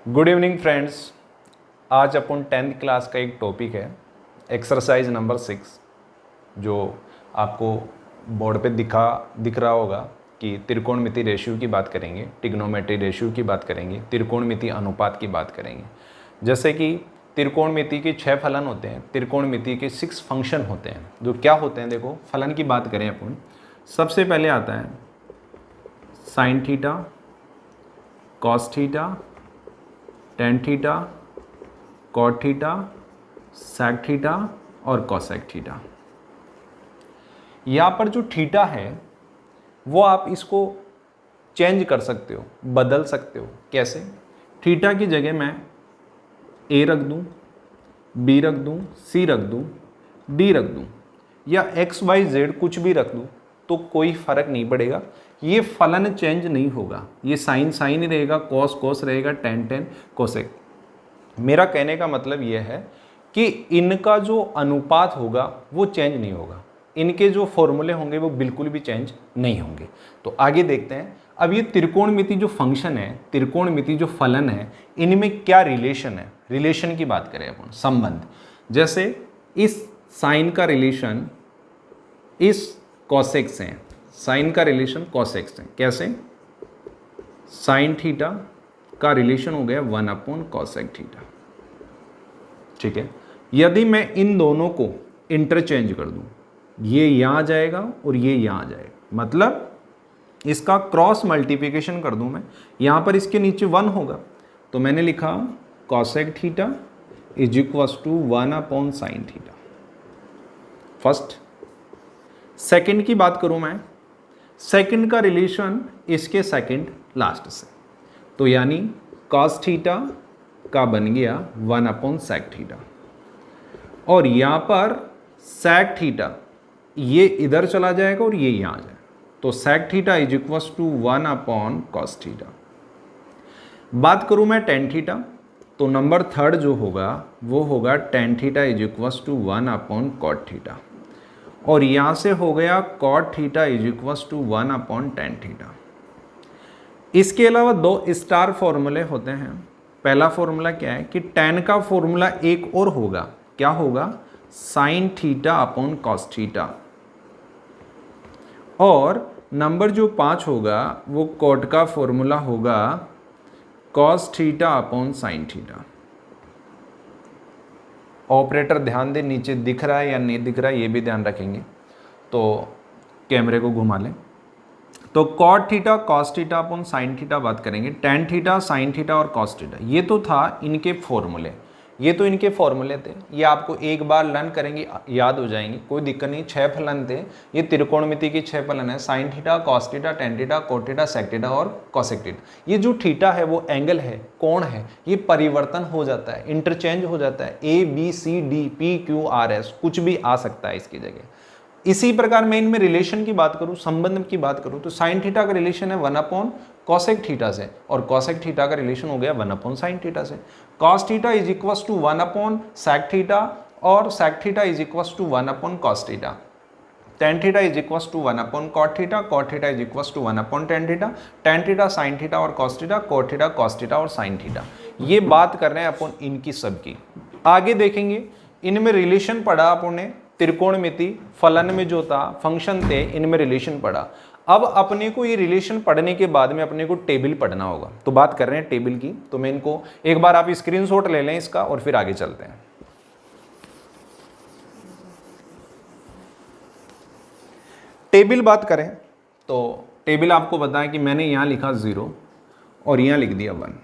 Good evening friends. आज अपन 10th class का एक टॉपिक है एक्सरसाइज नंबर 6 जो आपको बोर्ड पे दिख रहा होगा कि त्रिकोणमिति रेशियो की बात करेंगे, ट्रिग्नोमेट्री रेशियो की बात करेंगे, त्रिकोणमिति अनुपात की बात करेंगे। जैसे कि त्रिकोणमिति के 6 फलन होते हैं, त्रिकोणमिति के 6 फंक्शन होते हैं। जो क्या होते हैं, देखो फलन की बात करें अपन, सबसे पहले आता है sine theta, cos theta, tan theta, cot theta, sec theta और कोसेक थीटा। यहाँ पर जो थीटा है वो आप इसको चेंज कर सकते हो, बदल सकते हो। कैसे? थीटा की जगह मैं ए रख दूँ, बी रख दूँ, सी रख दूँ, डी रख दूँ या एक्स वाई जेड कुछ भी रख दूँ तो कोई फर्क नहीं पड़ेगा। ये फलन चेंज नहीं होगा, ये साइन साइन ही रहेगा, कॉस कॉस रहेगा, टेन टेन, कोसेक। मेरा कहने का मतलब ये है कि इनका जो अनुपात होगा वो चेंज नहीं होगा, इनके जो फॉर्मूले होंगे वो बिल्कुल भी चेंज नहीं होंगे। तो आगे देखते हैं। अब ये त्रिकोणमिति जो फंक्शन है, त्रिकोणमिति जो फलन है, इनमें क्या रिलेशन है। रिलेशन की बात करें अपन, संबंध, जैसे इस साइन का रिलेशन इस कॉसेक से है, साइन का रिलेशन कॉसेक से। कैसे? साइन थीटा का रिलेशन हो गया 1/cosec थीटा। ठीक है। यदि मैं इन दोनों को इंटरचेंज कर दूं, ये यहां जाएगा और ये यहां जाएगा, मतलब इसका क्रॉस मल्टीप्लिकेशन कर दूं मैं, यहां पर इसके नीचे 1 होगा तो मैंने लिखा cosec theta is equals to 1/sin theta. First. Second की बात करूं मैं, सेकंड का रिलेशन इसके सेकंड लास्ट से, तो यानी cos थीटा का बन गया 1/sec थीटा और यहाँ पर sec थीटा ये इधर चला जाएगा और ये यहाँ आ जाएगा, तो sec theta is equals to 1/cos theta. बात करूँ मैं tan थीटा, तो नंबर थर्ड जो होगा वो होगा tan theta is equals to 1/cot theta और यहाँ से हो गया cot theta is equals to 1/tan theta. इसके अलावा दो स्टार फॉर्मूले होते हैं। पहला फॉर्मूला क्या है कि tan का फॉर्मूला एक और होगा, क्या होगा? sin theta upon cos theta. और नंबर जो 5 होगा वो cot का फॉर्मूला होगा cos theta upon sin theta. Operator ध्यान दे, नीचे दिख रहा है या नहीं दिख रहा है ये भी ध्यान रखेंगे, तो कैमरे को घुमा लें। तो cot theta cos theta upon sin theta बात करेंगे, tan थीटा sin थीटा और cos थीटा। ये तो था इनके फॉर्मूले, ये तो इनके फॉर्मूले थे, ये आपको एक बार लर्न करेंगे याद हो जाएंगे, कोई दिक्कत नहीं। 6 फलन थे, ये त्रिकोणमिति के 6 फलन है, sin theta, cos theta, tan theta, cot theta, sec theta और cosec थीटा। ये जो थीटा है वो एंगल है, कोण है, ये परिवर्तन हो जाता है, इंटरचेंज हो जाता है, A B C D P Q R S कुछ भी आ सकता है इसकी जगह। इसी प्रकार मैं इनमें रिलेशन की बात करूं, संबंध की बात करूं, तो sin थीटा का रिलेशन है 1/cosec थीटा से और cosec थीटा का रिलेशन हो गया 1/sin थीटा से। cos theta is equals to 1/sec theta और sec theta is equals to 1/cos theta. tan theta is equals to 1/cot theta, cot theta is equals to 1/tan theta, tan theta sin theta और cos theta, cot theta cos theta और sin theta. ये बात कर रहे हैं अपन इनकी सबकी। आगे देखेंगे, इनमें रिलेशन पढ़ा अपन ने, त्रिकोणमिति फलन में जो था फंक्शन थे इनमें रिलेशन पढ़ा। अब अपने को ये रिलेशन पढ़ने के बाद में अपने को टेबल पढ़ना होगा, तो बात कर रहे हैं टेबल की। तो मैं इनको एक बार आप स्क्रीनशॉट ले लें इसका और फिर आगे चलते हैं। टेबल बात करें तो टेबल आपको बताएं कि मैंने यहां लिखा 0 और यहां लिख दिया 1।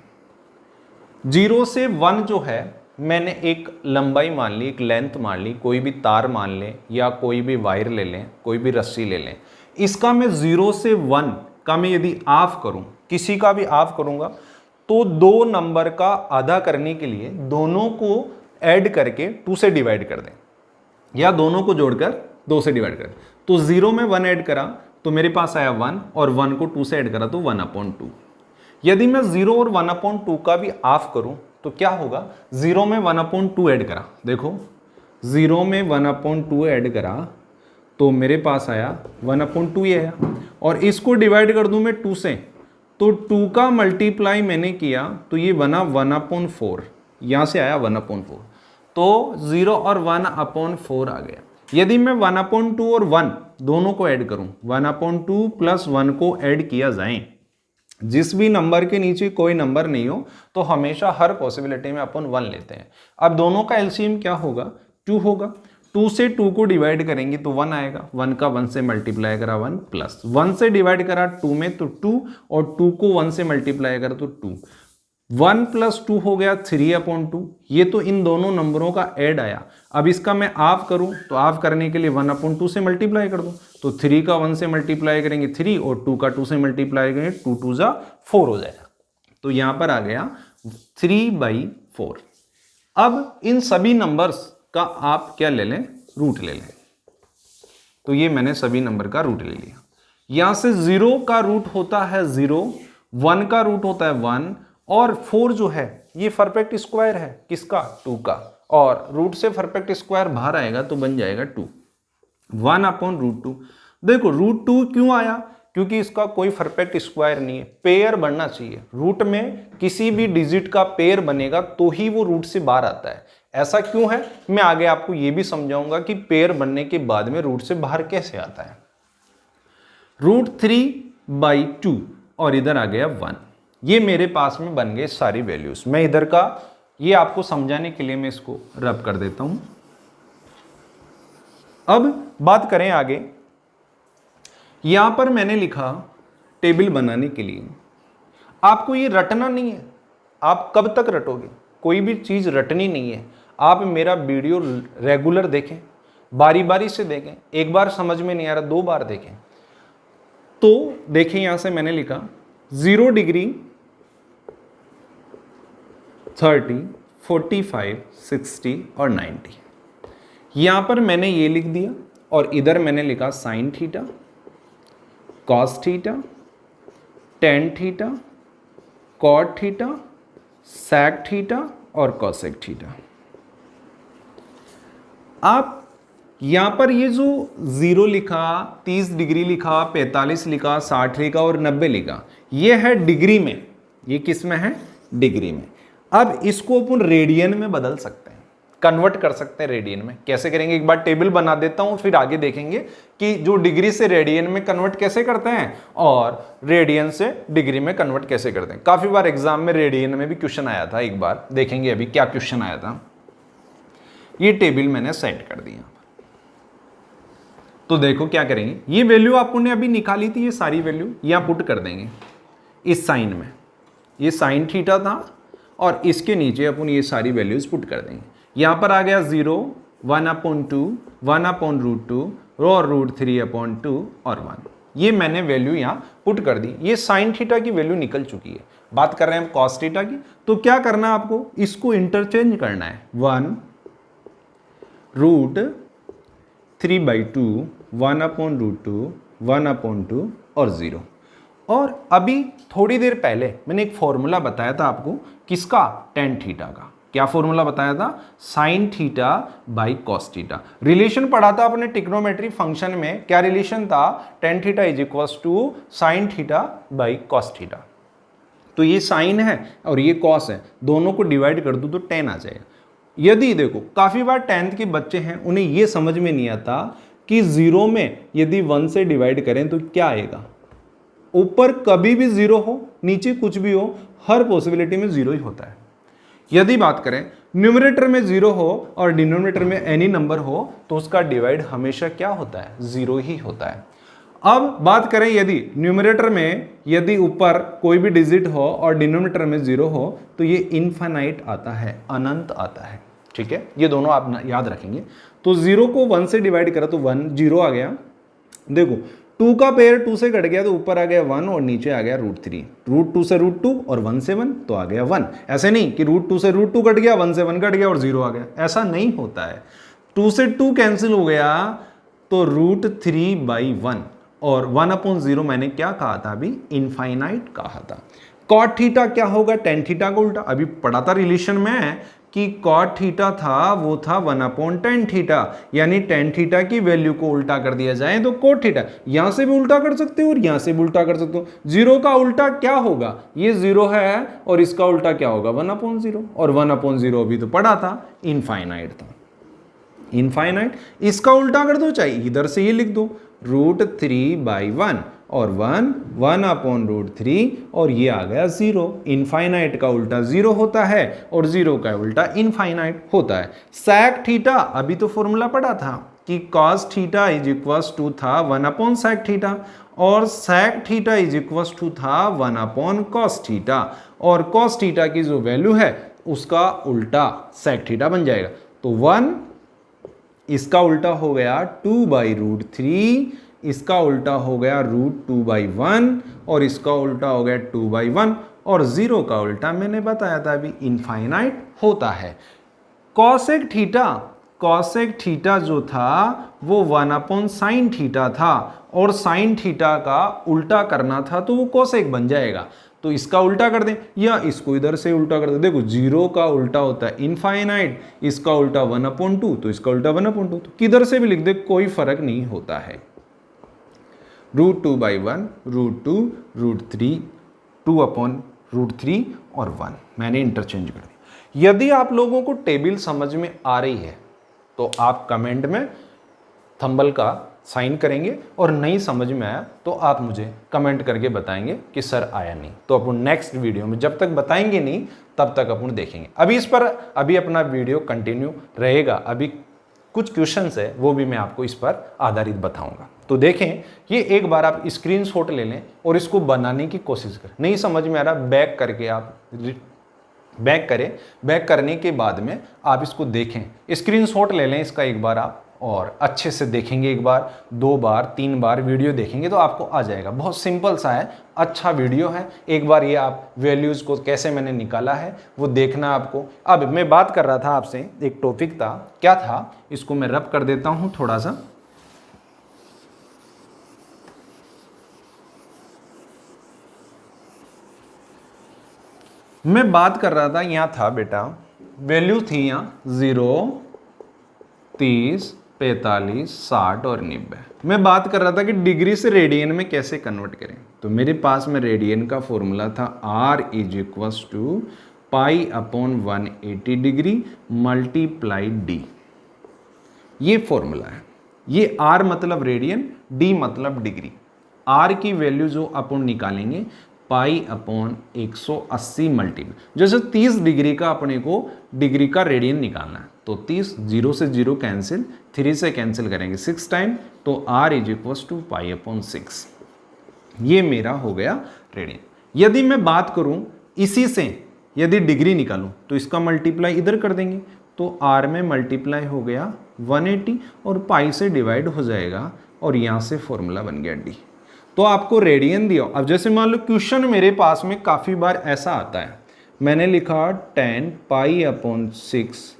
0 से 1 जो है मैंने एक लंबाई मान ली, एक लेंथ मान ली, कोई भी तार मान लें या कोई भी वायर ले लें, कोई भी रस्सी ले लें। इसका मैं 0 से 1 का मैं यदि ऑफ करूं, किसी का भी ऑफ करूंगा तो 2 नंबर का आधा करने के लिए दोनों को ऐड करके 2 से डिवाइड कर दें या दोनों को जोड़कर 2 से डिवाइड कर दें। तो 0 में 1 ऐड करा तो मेरे पास आया 1 और 1 को 2 से ऐड करा तो 1/2। यदि मैं 0 और 1/2 का भी ऑफ करूं तो क्या होगा? 0 में 1/2 ऐड करा, देखो 0 में 1/2 ऐड करा तो मेरे पास आया 1/2 ये है, और इसको डिवाइड कर दूं मैं 2 से तो 2 का मल्टीप्लाई मैंने किया तो ये बना 1/4, यहाँ से आया 1/4, तो 0 और 1/4 आ गया। यदि मैं 1/2 और 1 दोनों को ऐड करूं, 1/2 प्लस 1 को ऐड किया जाए, जिस भी नंबर के नीचे कोई नंबर नहीं हो तो हमेशा हर पॉसिबिलिटी में अपन 1 लेते हैं। अब दोनों का एलसीएम क्या होगा, 2 होगा। 2 से 2 को डिवाइड करेंगे तो 1 आएगा, 1 का 1 से मल्टीप्लाई करा 1 प्लस 1 से डिवाइड करा 2 में तो 2, और 2 को 1 से मल्टीप्लाई करा तो 2, 1 प्लस 2 हो गया 3/2। ये तो इन दोनों नंबरों का ऐड आया। अब इसका मैं हाफ करूं तो हाफ करने के लिए 1/2 से मल्टीप्लाई कर दूं, तो 3 का 1 से मल्टीप्लाई करेंगे 3 और 2 का 2 से मल्टीप्लाई करेंगे 2 2 जा 4 हो जाएगा। तो यहां पर आ गया 3/4। अब इन सभी नंबर्स का आप क्या ले लें, रूट ले लें। तो ये मैंने सभी नंबर का रूट ले लिया। यहां से 0 का रूट होता है 0, 1 का रूट होता है 1, और 4 जो है ये परफेक्ट स्क्वायर है किसका, 2 का, और रूट से परफेक्ट स्क्वायर बाहर आएगा तो बन जाएगा 2, 1/√2। देखो √2 क्यों आया, क्योंकि इसका कोई परफेक्ट स्क्वायर नहीं है, पेयर बनना चाहिए। रूट में किसी भी डिजिट का पेयर बनेगा तो ही वो रूट से बाहर आता है। ऐसा क्यों है, मैं आगे आपको ये भी समझाऊंगा कि पेयर बनने के बाद में रूट से बाहर कैसे आता है। √3/2 और इधर आ गया 1। ये मेरे पास में बन गए सारी वैल्यूज। मैं इधर का ये आपको समझाने के लिए मैं इसको रब कर देता हूं। अब बात करें आगे। यहां पर मैंने लिखा टेबल बनाने के लिए, आपको ये रटना नहीं है। आप कब तक रटोगे, कोई भी चीज रटनी नहीं है। आप मेरा वीडियो रेगुलर देखें, बारी बारी से देखें, एक बार समझ में नहीं आ रहा 2 बार देखें। तो देखें यहां से मैंने लिखा 0 डिग्री, 30, 45, 60 और 90। यहां पर मैंने ये लिख दिया और इधर मैंने लिखा sine theta, cos theta, tan theta, cot theta, sec theta और कोसेक थीटा। आप यहां पर ये जो 0 लिखा, 30 डिग्री लिखा, 45 लिखा, 60 लिखा और 90 लिखा, ये है डिग्री में। ये किस में है, डिग्री में। अब इसको अपन रेडियन में बदल सकते हैं, कन्वर्ट कर सकते हैं रेडियन में। कैसे करेंगे, एक बार टेबल बना देता हूं, फिर आगे देखेंगे कि जो डिग्री से रेडियन में कन्वर्ट कैसे करते हैं और रेडियन से डिग्री में कन्वर्ट कैसे करते हैं। काफी बार एग्जाम में रेडियन में भी क्वेश्चन आया था, एक बार देखेंगे अभी क्या क्वेश्चन आया था। ये टेबल मैंने सेट कर दिया। तो देखो क्या करेंगे, ये वैल्यू आपने अभी निकाली थी, ये सारी वैल्यू यहां पुट कर देंगे इस साइन में। ये साइन थीटा था और इसके नीचे अपन ये सारी वैल्यूज पुट कर देंगे। यहां पर आ गया 0, 1/2, 1/√2 और √3/2 और 1। ये मैंने वैल्यू यहां पुट कर दी। ये साइन थीटा की वैल्यू निकल चुकी है। बात कर रहे हैं हम कॉस थीटा की। तो क्या करना है आपको, इसको इंटरचेंज करना है। 1 √3/2, 1/√2, 1/2 और 0। और अभी थोड़ी देर पहले मैंने एक फॉर्मूला बताया था आपको, किसका, टेन थीटा का। क्या फॉर्मूला बताया था, sine theta by cos theta. Relation पढ़ा था अपने ट्रिग्नोमेट्री फंक्शन में। क्या रिलेशन था, tan theta is equals to sine theta by cos theta. तो ये साइन है और ये कॉस है, दोनों को डिवाइड कर दूं तो 10 आ जाएगा। यदि देखो काफी बार 10th के बच्चे हैं, उन्हें ये समझ में नहीं आता कि 0 में यदि 1 से डिवाइड करें तो क्या आएगा। ऊपर कभी भी 0 हो, नीचे कुछ भी हो, हर पॉसिबिलिटी में 0 ही होता है। यदि बात करें न्यूमरेटर में 0 हो और डिनोमिनेटर में एनी नंबर हो तो उसका डिवाइड हमेशा क्या होता है, 0 ही होता है। अब बात करें यदि न्यूमरेटर में यदि ऊपर कोई भी डिजिट हो और डिनोमिनेटर में 0 हो तो ये इनफाइनाइट आता है, अनंत आता है। ठीक है, ये दोनों आप याद रखेंगे। तो 0 को 1 से डिवाइड करा तो 1, 0 आ गया। देखो 2 का पेयर 2 से कट गया तो ऊपर आ गया 1 और नीचे आ गया √3। √2 से √2 और 1 से 1 तो आ गया 1। ऐसे नहीं कि √2 से √2 कट गया, 1 से 1 कट गया और 0 आ गया, ऐसा नहीं होता है। 2 से 2 कैंसिल हो गया तो √3/1 और 1/0 मैंने क्या कहा था अभी, इनफाइनाइट कहा था। कॉट थीटा क्या होगा, टेन थीटा का उल्टा। अभी पढ़ा था रिलेशन में कि कॉट थीटा था वो था 1/tan थीटा, यानी tan थीटा की वैल्यू को उल्टा कर दिया जाए तो कोट थीटा। यहां से भी उल्टा कर सकते हो और यहां से भी उल्टा कर सकते हो। 0 का उल्टा क्या होगा, ये 0 है और इसका उल्टा क्या होगा 1/0, और 1/0 अभी तो पढ़ा था इनफाइनाइट था, इनफाइनाइट। इसका उल्टा कर दो, चाहे इधर से ये लिख दो √3/1 और 1/√3 और ये आ गया 0। इनफाइनाइट का उल्टा 0 होता है और 0 का उल्टा इनफाइनाइट होता है। sec थीटा अभी तो फॉर्मूला पढ़ा था कि cos theta is equals to था 1/sec थीटा और sec theta is equals to था 1/cos थीटा, और cos थीटा की जो वैल्यू है उसका उल्टा sec थीटा बन जाएगा। तो 1, इसका उल्टा हो गया 2/√3, इसका उल्टा हो गया √2/1 और इसका उल्टा हो गया 2/1, और 0 का उल्टा मैंने बताया था अभी इनफाइनाइट होता है। cosec थीटा, cosec थीटा जो था वो 1/sin थीटा था और sin थीटा का उल्टा करना था तो वो cosec बन जाएगा। तो इसका उल्टा कर दें या इसको इधर से उल्टा कर दें। देखो 0 का उल्टा होता है इनफाइनाइट, इसका उल्टा 1/2 तो इसका उल्टा 1/2, तो किधर से भी लिख दे कोई फर्क नहीं होता है। √2/1, √2, √3, 2/√3 और 1 मैंने इंटरचेंज कर दिया। यदि आप लोगों को टेबल समझ में आ रही है तो आप कमेंट में थंबल का साइन करेंगे, और नहीं समझ में आया तो आप मुझे कमेंट करके बताएंगे कि सर आया नहीं, तो अपन नेक्स्ट वीडियो में जब तक बताएंगे नहीं तब तक अपन देखेंगे। अभी इस पर अभी अपना वीडियो कंटिन्यू रहेगा, अभी कुछ क्वेश्चंस है वो भी मैं आपको इस पर आधारित बताऊंगा। तो देखें, ये एक बार आप स्क्रीनशॉट ले लें और इसको बनाने की कोशिश करें। नहीं समझ में आ रहा बैक करके आप बैक करें, बैक करने के बाद में आप इसको देखें, स्क्रीनशॉट ले लें इसका एक बार आप, और अच्छे से देखेंगे, एक बार 2 बार 3 बार वीडियो देखेंगे तो आपको आ जाएगा। बहुत सिंपल सा है, अच्छा वीडियो है। एक बार ये आप वैल्यूज़ को कैसे मैंने निकाला है वो देखना आपको। अब मैं बात कर रहा था आपसे, एक टॉपिक था, क्या था, इसको मैं रब कर देता हूँ थोड़ा सा। मैं बात कर रहा था, यहाँ था बेटा वैल्यू थी यहाँ 0, 30, 45, 60 और 90। मैं बात कर रहा था कि डिग्री से रेडियन में कैसे कन्वर्ट करें। तो मेरे पास में रेडियन का फॉर्मूला था R is equals to π/180 degree multiply D। ये फॉर्मूला है। ये R मतलब रेडियन, D मतलब डिग्री। R की वैल्यू जो अपन निकालेंगे π/180 मल्टीप्लाई, जैसे 30 डिग्री का अपने को डिग्री का रेडियन निकालना है तो 30, 0 से 0 कैंसिल, 3 से कैंसिल करेंगे 6 टाइम, तो R इज इक्वल्स टू π/6। ये मेरा हो गया रेडियन। यदि मैं बात करूं इसी से यदि डिग्री निकालूं तो इसका मल्टीप्लाई इधर कर देंगे तो R में मल्टीप्लाई हो गया 180 और पाई से डिवाइड हो जाएगा और यहाँ से फॉर्मूला बन गया D। तो आपको रेडियन दिया। अब जैसे मान लो क्वेश्चन मेरे पास में काफ़ी बार ऐसा आता है, मैंने लिखा tan π/6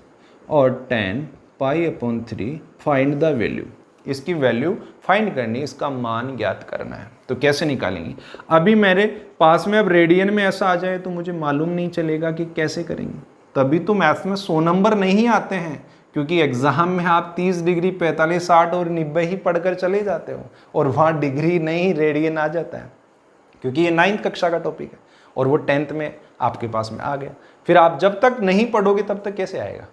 और tan π/3 फाइंड द वैल्यू। इसकी वैल्यू फाइंड करनी, इसका मान ज्ञात करना है। तो कैसे निकालेंगे? अभी मेरे पास में अब रेडियन में ऐसा आ जाए तो मुझे मालूम नहीं चलेगा कि कैसे करेंगे। तभी तो मैथ्स में 100 नंबर नहीं आते हैं, क्योंकि एग्जाम में आप 30 डिग्री 45, 60 और 90 ही पढ़कर चले जाते हो और वहाँ डिग्री नहीं रेडियन आ जाता है, क्योंकि ये 9th कक्षा का टॉपिक है और वो 10th में आपके पास में आ गया। फिर आप जब तक नहीं पढ़ोगे तब तक कैसे आएगा?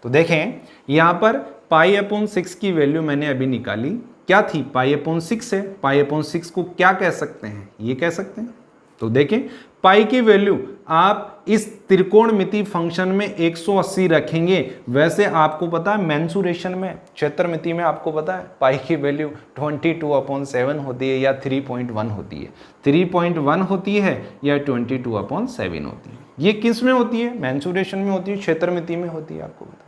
तो देखें यहाँ पर π/6 की वैल्यू मैंने अभी निकाली, क्या थी? π/6 है। π/6 को क्या कह सकते हैं? ये कह सकते हैं। तो देखें पाई की वैल्यू आप इस त्रिकोणमिति फंक्शन में 180 रखेंगे। वैसे आपको पता है मेंसुरेशन में, क्षेत्रमिति में आपको पता है पाई की वैल्यू 22/7 होती है या 3.1 होती है। 3.1 होती है या 22/7 होती है। ये किस में होती है? मेंसुरेशन में होती है, क्षेत्रमिति में होती है, आपको पता है।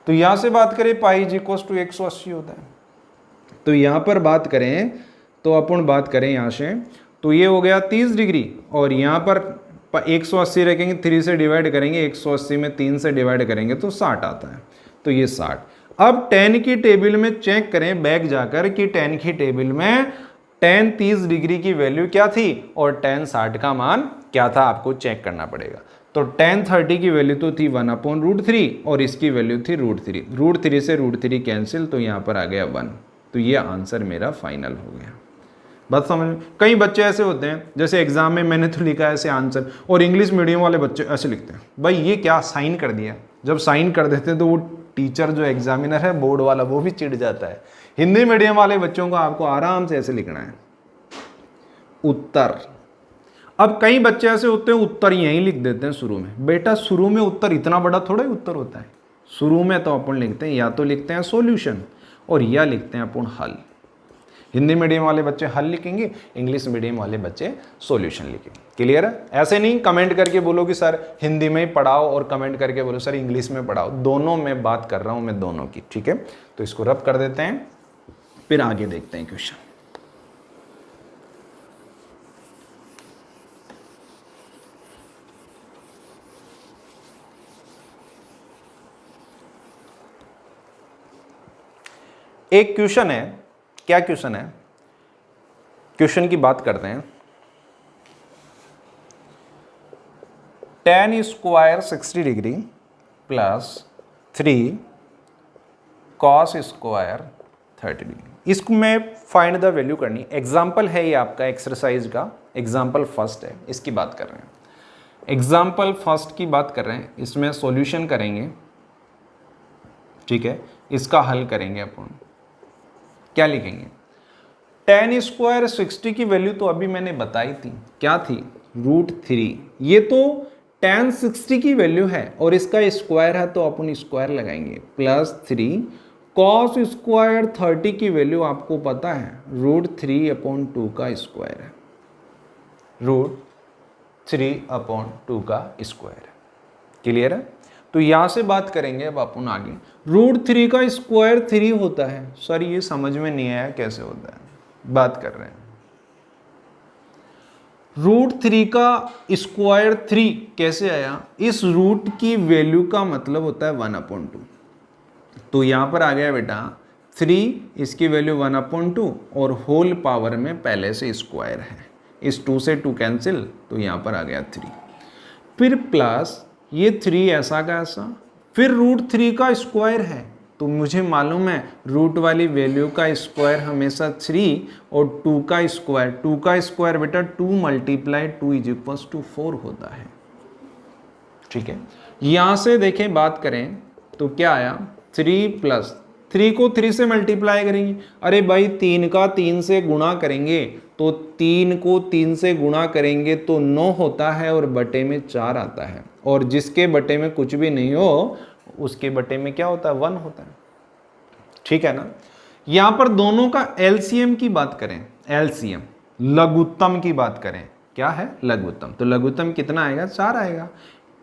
तो यहाँ से बात करें पाई इज इक्वल टू 180 होता है। तो यहाँ पर बात करें तो अपन बात करें यहाँ से, तो ये हो गया 30 डिग्री और यहाँ पर 180 रखेंगे, 3 से डिवाइड करेंगे, 180 में 3 से डिवाइड करेंगे तो 60 आता है। तो ये 60। अब tan की टेबल में चेक करें बैक जाकर कि tan की टेबल में tan 30 डिग्री की वैल्यू क्या थी और tan 60 का मान क्या था, आपको चेक करना पड़ेगा। तो tan 30 की वैल्यू तो थी 1/√3 और इसकी वैल्यू थी √3। √3 से √3 कैंसिल, तो यहाँ पर आ गया 1। तो ये आंसर मेरा फाइनल हो गया। बात समझ में? कई बच्चे ऐसे होते हैं, जैसे एग्जाम में मैंने तो लिखा है ऐसे आंसर, और इंग्लिश मीडियम वाले बच्चे ऐसे लिखते हैं, भाई ये क्या साइन कर दिया। जब साइन कर देते हैं तो वो टीचर जो एग्जामिनर है बोर्ड वाला वो भी चिढ़ जाता है। हिंदी मीडियम वाले बच्चों को आपको आराम से ऐसे लिखना है, उत्तर। अब कई बच्चे ऐसे होते हैं उत्तर यहीं लिख देते हैं शुरू में। बेटा शुरू में उत्तर इतना बड़ा थोड़ा ही उत्तर होता है। शुरू में तो अपन लिखते हैं, या तो लिखते हैं सॉल्यूशन और या लिखते हैं अपन हल। हिंदी मीडियम वाले बच्चे हल लिखेंगे, इंग्लिश मीडियम वाले बच्चे सॉल्यूशन लिखेंगे। क्लियर है? ऐसे नहीं कमेंट करके बोलो कि सर हिंदी में ही पढ़ाओ और कमेंट करके बोलो सर इंग्लिश में पढ़ाओ। दोनों में बात कर रहा हूं मैं, दोनों की। ठीक है, तो इसको रब कर देते हैं, फिर आगे देखते हैं क्वेश्चन। एक क्वेश्चन है, क्या क्वेश्चन है, क्वेश्चन की बात करते हैं। tan square 60 degree plus 3 cos square 30 degree, इसको मैं फाइंड द वैल्यू करनी। एग्जाम्पल है ये आपका एक्सरसाइज का, एग्जाम्पल फर्स्ट है, इसकी बात कर रहे हैं। एग्जाम्पल फर्स्ट की बात कर रहे हैं, इसमें सॉल्यूशन करेंगे। ठीक है, इसका हल करेंगे अपन। क्या लिखेंगे? tan स्क्वायर 60 की वैल्यू तो अभी मैंने बताई थी, क्या थी? √3। ये तो tan 60 की वैल्यू है और इसका स्क्वायर है तो अपन स्क्वायर लगाएंगे, प्लस 3 cos स्क्वायर 30 की वैल्यू आपको पता है √3/2 का स्क्वायर है, √3/2 का स्क्वायर है। क्लियर है? तो यहां से बात करेंगे अब अपन आगे। √3 का स्क्वायर 3 होता है। सर ये समझ में नहीं आया कैसे होता है, बात कर रहे हैं। √3 का स्क्वायर 3 कैसे आया? इस रूट की वैल्यू का मतलब होता है 1/2। तो यहां पर आ गया बेटा 3, इसकी वैल्यू 1/2 और होल पावर में पहले से स्क्वायर है। इस 2 से 2 कैंसिल, तो यहां पर आ गया 3। फिर प्लस ये 3 ऐसा का ऐसा, फिर √3 का स्क्वायर है तो मुझे मालूम है रूट वाली वैल्यू का स्क्वायर हमेशा 3 और 2 का स्क्वायर बेटा 2 × 2 = 4 होता है। ठीक है, यहां से देखें बात करें तो क्या आया? 3 + 3 को 3 से मल्टीप्लाई करेंगे। अरे भाई 3 का 3 से गुणा करेंगे तो 3 को 3 से गुणा करेंगे तो 9 होता है और बटे में 4 आता है, और जिसके बटे में कुछ भी नहीं हो उसके बटे में क्या होता है? 1 होता है। ठीक है ना? यहां पर दोनों का एलसीएम की बात करें, एलसीएम लघुत्तम की बात करें, क्या है? लघुत्तम। तो लघुत्तम कितना आएगा? 4 आएगा।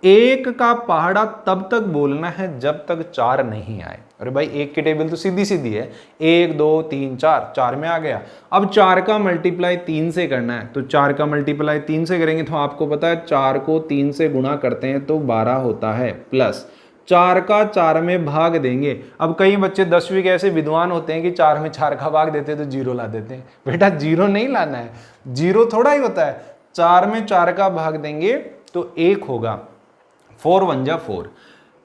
एक का पहाड़ा तब तक बोलना है जब तक 4 नहीं आए। अरे भाई एक की टेबल तो सीधी सीधी है, 1 2 3 4, 4 में आ गया। अब 4 का मल्टीप्लाई 3 से करना है, तो 4 का मल्टीप्लाई 3 से करेंगे तो आपको पता है 4 को 3 से गुणा करते हैं तो 12 होता है, प्लस 4 का 4 में भाग देंगे। अब कई बच्चे 10वीं के ऐसे विद्वान होते हैं कि 4 में 4 का भाग देते हैं तो 0 ला देते हैं। बेटा 0 नहीं लाना है, 0 थोड़ा ही होता है। 4 में 4 का भाग देंगे तो 1 होगा, 4 × 1 = 4,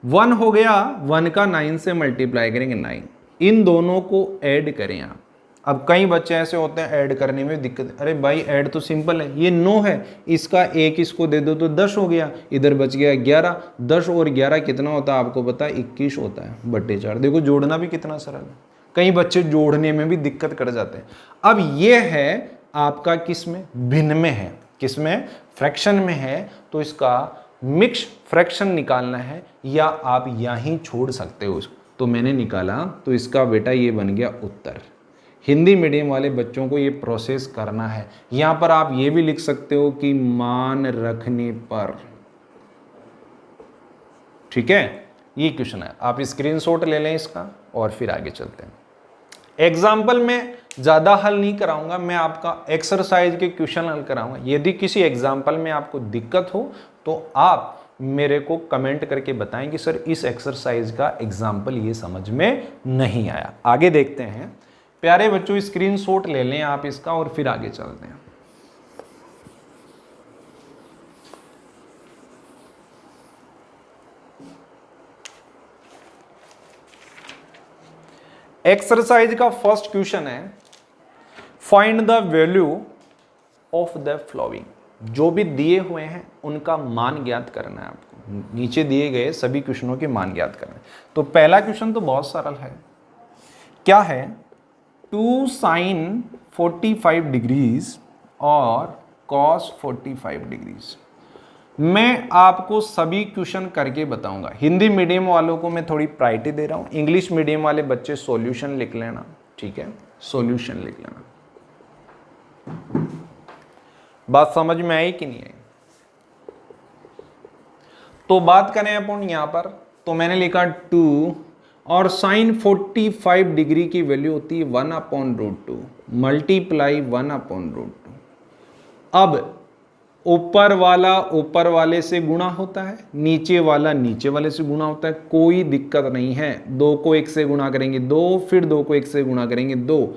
1 हो गया। 1 का 9 से मल्टीप्लाई करेंगे 9। इन दोनों को ऐड करें आप। अब कई बच्चे ऐसे होते हैं ऐड करने में दिक्कत, अरे भाई ऐड तो सिंपल है, ये 9 है, इसका 1 इसको दे दो तो 10 हो गया, इधर बच गया 11। 10 और 11 कितना होता है आपको पता है? 21 होता है, बटे 4। देखो जोड़ना भी कितना सरल है, कई बच्चे जोड़ने में भी दिक्कत कर जाते हैं। अब ये है आपका किस में? भिन्न में है। किस में? फ्रैक्शन में है। तो इसका मिक्स फ्रैक्शन निकालना है या आप यहीं छोड़ सकते हो। तो मैंने निकाला तो इसका बेटा ये बन गया उत्तर। हिंदी मीडियम वाले बच्चों को ये प्रोसेस करना है। यहां पर आप ये भी लिख सकते हो कि मान रखने पर। ठीक है, ये क्वेश्चन है, आप स्क्रीनशॉट ले लें इसका और फिर आगे चलते हैं। एग्जाम्पल में ज़्यादा हल नहीं कराऊंगा, मैं आपका एक्सरसाइज के क्वेश्चन हल कराऊंगा। यदि किसी एग्जाम्पल में आपको दिक्कत हो तो आप मेरे को कमेंट करके बताएं कि सर इस एक्सरसाइज का एग्जाम्पल ये समझ में नहीं आया। आगे देखते हैं। प्यारे बच्चों स्क्रीनशॉट ले लें आप इसका और फिर आगे चलते हैं। एक्सरसाइज का फर्स्ट क्वेश्चन है, find the value of the following. जो भी दिए हुए हैं उनका मान ज्ञात करना है आपको, नीचे दिए गए सभी क्वेश्चनों के मान ज्ञात करना है। तो पहला क्वेश्चन तो बहुत सरल है, क्या है, 2 sin 45 डिग्रीज और cos 45 डिग्रीज। मैं आपको सभी क्वेश्चन करके बताऊंगा। हिंदी मीडियम वालों को मैं थोड़ी प्रायोरिटी दे रहा हूं, इंग्लिश मीडियम वाले बच्चे सॉल्यूशन लिख लेना, ठीक है, सॉल्यूशन लिख लेना। बात समझ में आई कि नहीं आई? तो बात करें अपन यहां पर, तो मैंने लिखा 2 और sin 45 डिग्री की वैल्यू होती है 1/√2 मल्टीप्लाई 1/√2। अब ऊपर वाला ऊपर वाले से गुणा होता है, नीचे वाला नीचे वाले से गुणा होता है, कोई दिक्कत नहीं है। 2 को 1 से गुणा करेंगे 2, फिर 2 को 1 से गुणा करेंगे 2।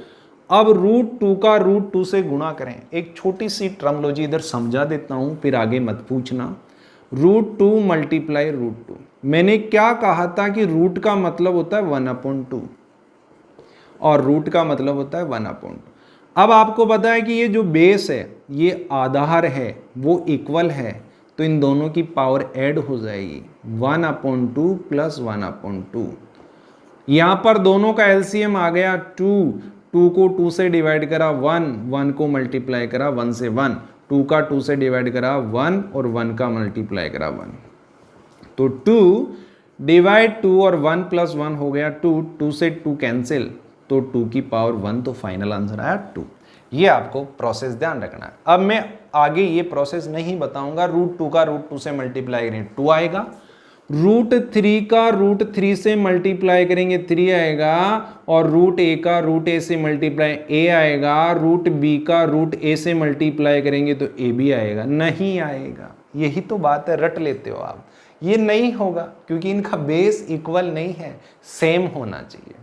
अब √2 का √2 से गुणा करें। एक छोटी सी टर्मोलॉजी इधर समझा देता हूं, फिर आगे मत पूछना। √2 मल्टीप्लाई √2, मैंने क्या कहा था कि रूट का मतलब होता है 1/2 और रूट का मतलब होता है 1/2। अब आपको पता है कि ये जो बेस है, ये आधार है, वो इक्वल है, तो इन दोनों की पावर ऐड हो जाएगी 1/2 प्लस 1/2। यहां पर दोनों का एलसीएम आ गया 2 को 2 से डिवाइड करा 1 को मल्टीप्लाई करा 1 से 1, 2 का 2 से डिवाइड करा 1 और 1 का मल्टीप्लाई करा 1। तो 2 डिवाइड 2 और 1 प्लस 1 हो गया 2 से 2 कैंसिल, तो 2 की पावर 1, तो फाइनल आंसर आया 2। ये आपको प्रोसेस ध्यान रखना है। अब मैं आगे ये प्रोसेस नहीं बताऊंगा। √2 का √2 से मल्टीप्लाई करेंगे 2 आएगा, √3 का √3 से मल्टीप्लाई करेंगे 3 आएगा, और √a का √a से मल्टीप्लाई a आएगा, √b का √a से मल्टीप्लाई करेंगे तो a भी आएगा। नहीं आएगा, यही तो बात है, रट लेते हो आप। ये नहीं होगा क्योंकि इनका बेस इक्वल नहीं है, सेम होना चाहिए।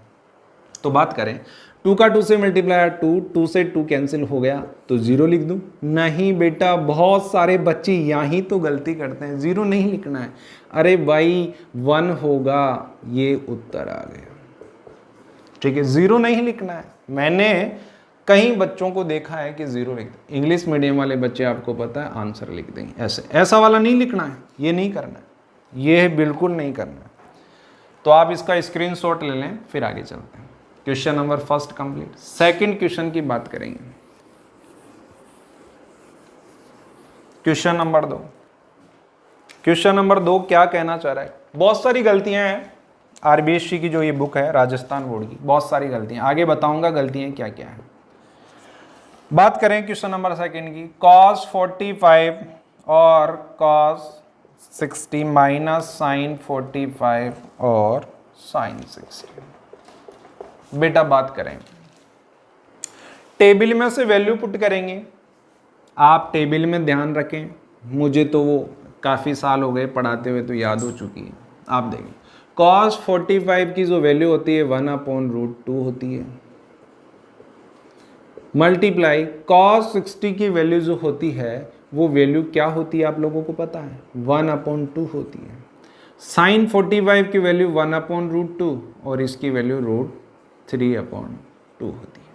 तो बात करें 2 का 2 से मल्टीप्लाई 2 से 2 कैंसिल हो गया तो 0 लिख दूं? नहीं बेटा, बहुत सारे बच्चे यहीं तो गलती करते हैं, 0 नहीं लिखना है। अरे भाई 1 होगा, ये उत्तर आ गया, ठीक है, 0 नहीं लिखना है। मैंने कई बच्चों को देखा है कि 0 लिख दें। इंग्लिश मीडियम वाले बच्चे आपको पता है आंसर लिख देंगे ऐसे, ऐसा वाला नहीं लिखना है, ये नहीं करना है, ये बिल्कुल नहीं करना है। तो आप इसका स्क्रीनशॉट ले लें, फिर आगे चलते हैं। Question number first complete. Second question की बात करेंगे, क्वेश्चन नंबर 2। क्वेश्चन नंबर 2 क्या कहना चाह रहा है? बहुत सारी गलतियां हैं, आरबीएससी की जो ये बुक है राजस्थान बोर्ड की, बहुत सारी गलतियां, आगे बताऊंगा गलतियां क्या क्या है। बात करें क्वेश्चन नंबर सेकंड की, cos 45 और cos 60 माइनस sin 45 और sin 60। बेटा बात करें, टेबल में से वैल्यू पुट करेंगे। आप टेबल में ध्यान रखें, मुझे तो वो काफ़ी साल हो गए पढ़ाते हुए, तो याद हो चुकी है। आप देखें cos 45 की जो वैल्यू होती है 1/√2 होती है, मल्टीप्लाई cos 60 की वैल्यू जो होती है वो वैल्यू क्या होती है आप लोगों को पता है? 1/2 होती है। sin 45 की वैल्यू 1/√2 और इसकी वैल्यू √3/2 होती है।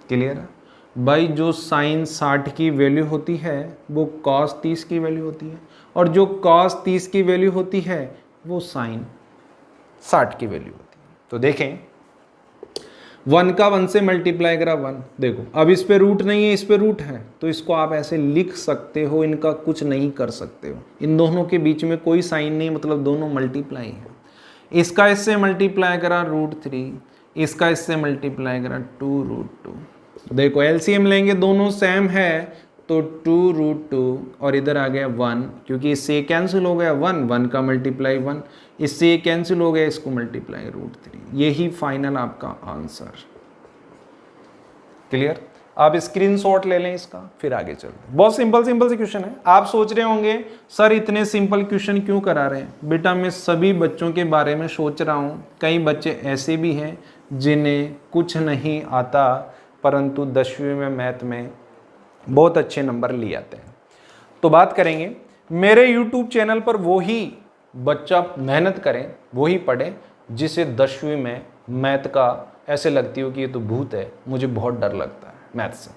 क्लियर है भाई? जो sin 60 की वैल्यू होती है वो cos 30 की वैल्यू होती है, और जो cos 30 की वैल्यू होती है वो sin 60 की वैल्यू होती है। तो देखें 1 का 1 से मल्टीप्लाई करा 1, देखो अब इस पे रूट नहीं है, इस पे रूट है, तो इसको आप ऐसे लिख सकते हो, इनका कुछ नहीं कर सकते हो। इन दोनों के बीच में कोई साइन नहीं, मतलब दोनों मल्टीप्लाई है। इसका इससे मल्टीप्लाई करा √3, इसका इससे मल्टीप्लाई करा 2√2। देखो एलसीएम लेंगे, दोनों सेम है, तो 2√2 और इधर आ गया 1, क्योंकि इससे कैंसिल हो गया 1 का मल्टीप्लाई 1, इससे ये कैंसिल हो गया, इसको मल्टीप्लाई √3। यही फाइनल आपका आंसर। क्लियर? आप स्क्रीनशॉट ले लें इसका, फिर आगे चलते हैं। बहुत सिंपल सी क्वेश्चन है। आप सोच रहे होंगे सर इतने सिंपल क्वेश्चन क्यों करा रहे हैं? बेटा मैं सभी बच्चों के बारे में सोच रहा हूँ। कई बच्चे ऐसे भी हैं जिन्हें कुछ नहीं आता परंतु 10वीं में मैथ में बहुत अच्छे नंबर ले आते हैं। तो बात करेंगे मेरे YouTube चैनल पर वो ही बच्चा मेहनत करें, वो ही पढ़े जिसे 10वीं में मैथ का ऐसे लगती हो कि ये तो भूत है, मुझे बहुत डर लगता है मैथ से।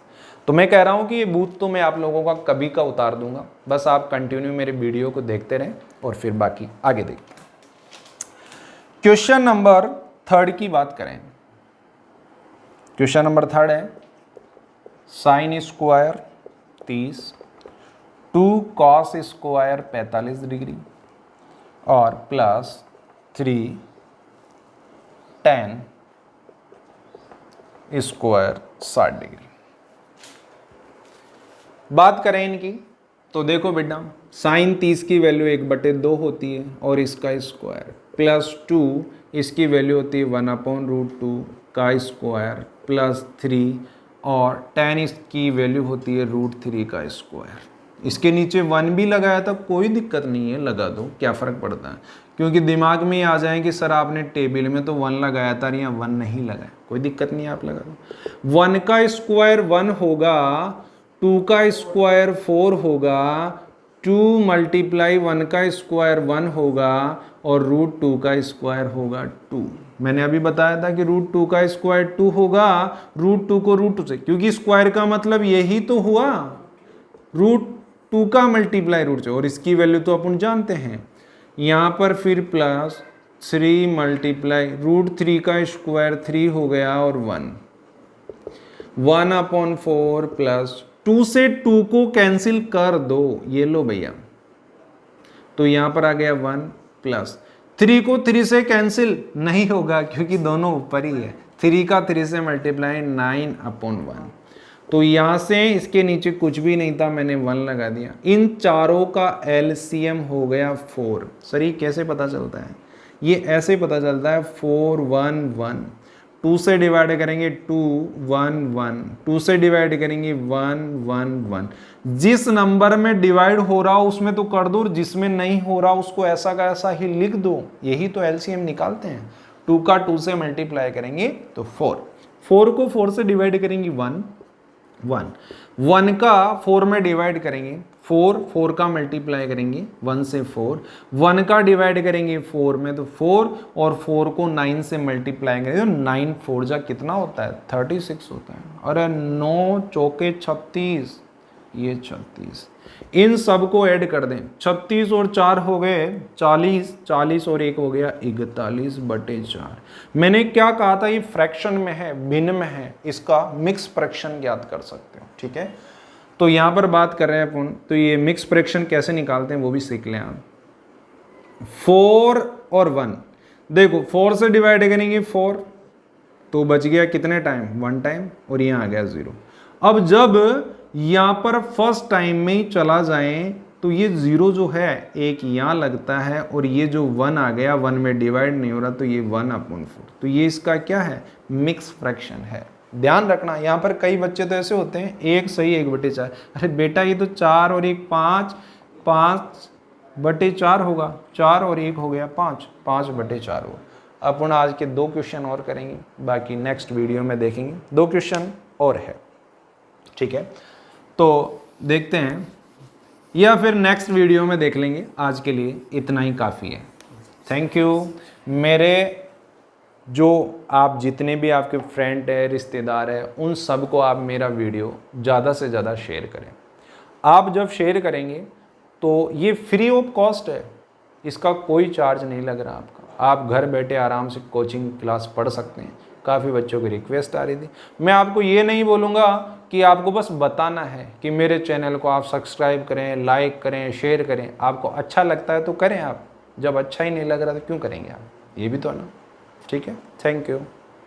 तो मैं कह रहा हूँ कि ये भूत तो मैं आप लोगों का कभी का उतार दूंगा, बस आप कंटिन्यू मेरे वीडियो को देखते रहें और फिर बाकी आगे देखते हैं। क्वेश्चन नंबर 3 की बात करें। क्वेश्चन नंबर 3 है sine square 30, 2 cos square 45 degree और प्लस 3 tan स्क्वायर 60 डिग्री। बात करें इनकी तो देखो बेटा साइन 30 की वैल्यू 1/2 होती है और इसका स्क्वायर प्लस 2 इसकी वैल्यू होती है 1/√2 का स्क्वायर प्लस 3 और tan इसकी वैल्यू होती है √3 का स्क्वायर। इसके नीचे 1 भी लगाया था, कोई दिक्कत नहीं है, लगा दो, क्या फ़र्क पड़ता है, क्योंकि दिमाग में आ जाए कि सर आपने टेबल में तो 1 लगाया था या 1 नहीं लगाया, कोई दिक्कत नहीं है, आप लगा दो। 1 का स्क्वायर 1 होगा, 2 का स्क्वायर 4 होगा, 2 × 1 का स्क्वायर 1 होगा और √2 का स्क्वायर होगा 2। मैंने अभी बताया था कि √2 का स्क्वायर 2 होगा, √2 को √2 से, क्योंकि स्क्वायर का मतलब यही तो हुआ, √2 का मल्टीप्लाई √2 से, और इसकी वैल्यू तो अपन जानते हैं। यहाँ पर फिर प्लस 3 × √3 का स्क्वायर 3 हो गया और 1/4 प्लस 2 से 2 को कैंसिल कर दो, ये लो भैया, तो यहाँ पर आ गया 1 प्लस 3 को 3 से कैंसिल नहीं होगा क्योंकि दोनों ऊपर ही है, 3 का 3 से मल्टीप्लाई 9/1। तो यहाँ से इसके नीचे कुछ भी नहीं था, मैंने 1 लगा दिया। इन चारों का एलसीएम हो गया 4। सर ये कैसे पता चलता है? ये ऐसे पता चलता है 4 1 1, 2 से डिवाइड करेंगे 2 1 1, 2 से डिवाइड करेंगे 1 1 1। जिस नंबर में डिवाइड हो रहा हो उसमें तो कर दो, जिसमें नहीं हो रहा उसको ऐसा का ऐसा ही लिख दो, यही तो एलसीएम निकालते हैं। 2 का 2 से मल्टीप्लाई करेंगे तो 4 को 4 से डिवाइड करेंगे 1 1 का 4 में डिवाइड करेंगे 4 का मल्टीप्लाई करेंगे 1 से 4, 1 का डिवाइड करेंगे 4 में तो 4 और 4 को 9 से मल्टीप्लाई करेंगे तो 9 4 जा कितना होता है? 36 होता है। अरे 9 चौके 36, ये 36, इन सब को ऐड कर दें, 36 और 4 हो गए 40, 40 और 1 हो गया 41/4। मैंने क्या कहा था? ये फ्रैक्शन में है, भिन्न में है, इसका मिक्स फ्रैक्शन ज्ञात कर सकते हो, ठीक है। तो यहाँ पर बात कर रहे हैं अपन, तो ये मिक्स फ्रैक्शन कैसे निकालते हैं वो भी सीख लें आप। 4 और 1, देखो 4 से डिवाइड करेंगे 4 तो बच गया कितने टाइम? 1 टाइम, और यहाँ आ गया 0। अब जब यहाँ पर फर्स्ट टाइम में ही चला जाए तो ये 0 जो है एक यहाँ लगता है और ये जो 1 आ गया 1 में डिवाइड नहीं हो रहा तो ये 1/4, तो ये इसका क्या है? मिक्स फ्रैक्शन है। ध्यान रखना, यहाँ पर कई बच्चे तो ऐसे होते हैं 1 सही 1/4, अरे बेटा ये तो 4 और 1 5, 5/4 होगा, 4 और 1 हो गया 5, 5/4 होगा। अपन आज के 2 क्वेश्चन और करेंगे, बाकी नेक्स्ट वीडियो में देखेंगे। 2 क्वेश्चन और है, ठीक है, तो देखते हैं या फिर नेक्स्ट वीडियो में देख लेंगे। आज के लिए इतना ही काफ़ी है। Thank you. मेरे जो आप जितने भी आपके फ्रेंड है, रिश्तेदार है, उन सब को आप मेरा वीडियो ज़्यादा से ज़्यादा शेयर करें। आप जब शेयर करेंगे तो ये फ्री ऑफ कॉस्ट है, इसका कोई चार्ज नहीं लग रहा आपका। आप घर बैठे आराम से कोचिंग क्लास पढ़ सकते हैं। काफ़ी बच्चों की रिक्वेस्ट आ रही थी। मैं आपको ये नहीं बोलूँगा कि आपको बस बताना है कि मेरे चैनल को आप सब्सक्राइब करें, लाइक करें, शेयर करें। आपको अच्छा लगता है तो करें आप, जब अच्छा ही नहीं लग रहा तो क्यों करेंगे आप? ये भी तो है ना, ठीक है। Thank you.